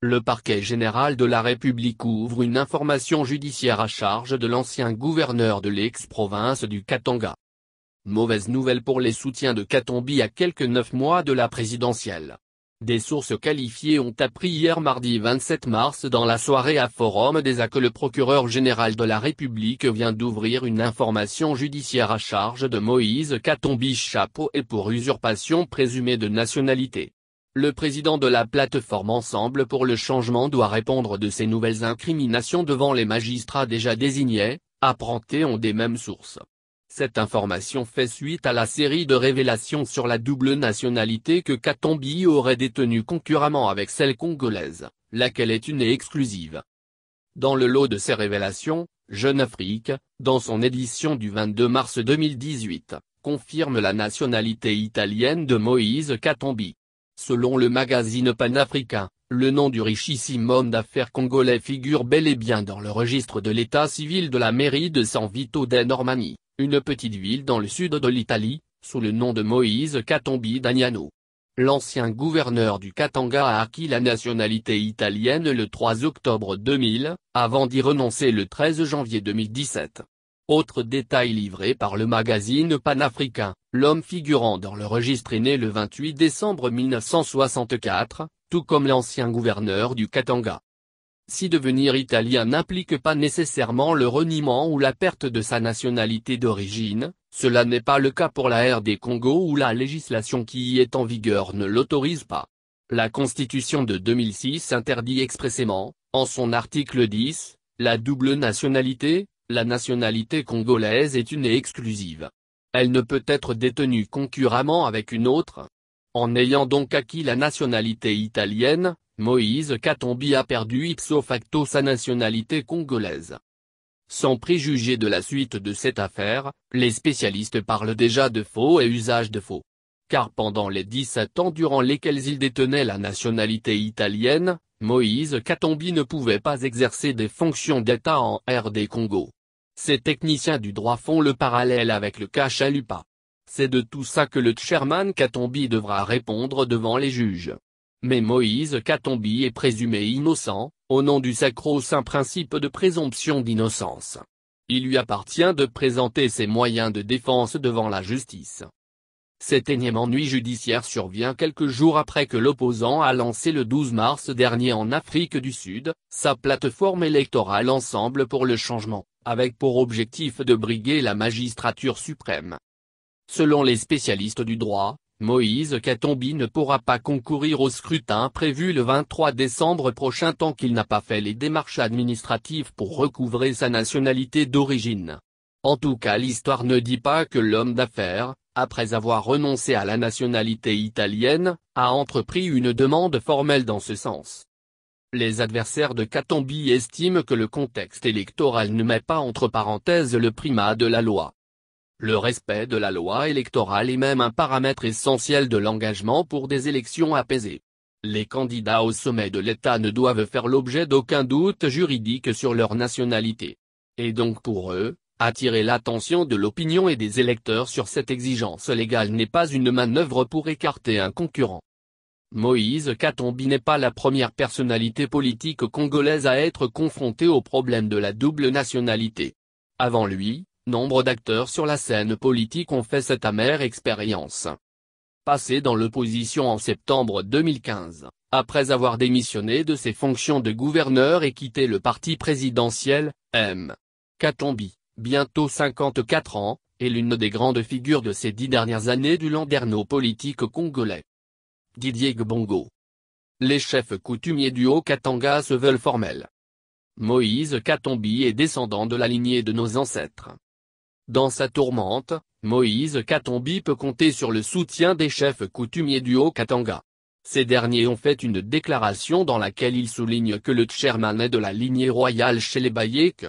Le parquet général de la République ouvre une information judiciaire à charge de l'ancien gouverneur de l'ex-province du Katanga. Mauvaise nouvelle pour les soutiens de Katumbi à quelques 9 mois de la présidentielle. Des sources qualifiées ont appris hier mardi 27 mars dans la soirée à Forum des A que le procureur général de la République vient d'ouvrir une information judiciaire à charge de Moïse Katumbi Chapo et pour usurpation présumée de nationalité. Le président de la plateforme Ensemble pour le changement doit répondre de ces nouvelles incriminations devant les magistrats déjà désignés, apprend-on des mêmes sources. Cette information fait suite à la série de révélations sur la double nationalité que Katumbi aurait détenue concurremment avec celle congolaise, laquelle est une et exclusive. Dans le lot de ces révélations, Jeune Afrique, dans son édition du 22 mars 2018, confirme la nationalité italienne de Moïse Katumbi. Selon le magazine panafricain, le nom du richissime homme d'affaires congolais figure bel et bien dans le registre de l'état civil de la mairie de San Vito dei Normanni, une petite ville dans le sud de l'Italie, sous le nom de Moïse Katumbi Damiano. L'ancien gouverneur du Katanga a acquis la nationalité italienne le 3 octobre 2000, avant d'y renoncer le 13 janvier 2017. Autre détail livré par le magazine panafricain, l'homme figurant dans le registre est né le 28 décembre 1964, tout comme l'ancien gouverneur du Katanga. Si devenir italien n'implique pas nécessairement le reniement ou la perte de sa nationalité d'origine, cela n'est pas le cas pour la RD Congo où la législation qui y est en vigueur ne l'autorise pas. La Constitution de 2006 interdit expressément, en son article 10, la double nationalité. La nationalité congolaise est une et exclusive. Elle ne peut être détenue concurremment avec une autre. En ayant donc acquis la nationalité italienne, Moïse Katumbi a perdu ipso facto sa nationalité congolaise. Sans préjuger de la suite de cette affaire, les spécialistes parlent déjà de faux et usage de faux. Car pendant les 17 ans durant lesquels il détenait la nationalité italienne, Moïse Katumbi ne pouvait pas exercer des fonctions d'État en RD Congo. Ces techniciens du droit font le parallèle avec le cas Chalupa. C'est de tout ça que le chairman Katumbi devra répondre devant les juges. Mais Moïse Katumbi est présumé innocent, au nom du sacro-saint principe de présomption d'innocence. Il lui appartient de présenter ses moyens de défense devant la justice. Cet énième ennui judiciaire survient quelques jours après que l'opposant a lancé le 12 mars dernier en Afrique du Sud, sa plateforme électorale Ensemble pour le changement, avec pour objectif de briguer la magistrature suprême. Selon les spécialistes du droit, Moïse Katumbi ne pourra pas concourir au scrutin prévu le 23 décembre prochain tant qu'il n'a pas fait les démarches administratives pour recouvrer sa nationalité d'origine. En tout cas l'histoire ne dit pas que l'homme d'affaires, après avoir renoncé à la nationalité italienne, a entrepris une demande formelle dans ce sens. Les adversaires de Katumbi estiment que le contexte électoral ne met pas entre parenthèses le primat de la loi. Le respect de la loi électorale est même un paramètre essentiel de l'engagement pour des élections apaisées. Les candidats au sommet de l'État ne doivent faire l'objet d'aucun doute juridique sur leur nationalité. Et donc pour eux, attirer l'attention de l'opinion et des électeurs sur cette exigence légale n'est pas une manœuvre pour écarter un concurrent. Moïse Katumbi n'est pas la première personnalité politique congolaise à être confrontée au problème de la double nationalité. Avant lui, nombre d'acteurs sur la scène politique ont fait cette amère expérience. Passé dans l'opposition en septembre 2015, après avoir démissionné de ses fonctions de gouverneur et quitté le parti présidentiel, M. Katumbi, bientôt 54 ans, est l'une des grandes figures de ces 10 dernières années du landerneau politique congolais. Didier Gbongo. Les chefs coutumiers du Haut-Katanga se veulent formels. Moïse Katumbi est descendant de la lignée de nos ancêtres. Dans sa tourmente, Moïse Katumbi peut compter sur le soutien des chefs coutumiers du Haut-Katanga. Ces derniers ont fait une déclaration dans laquelle ils soulignent que le chairman est de la lignée royale chez les Bayek.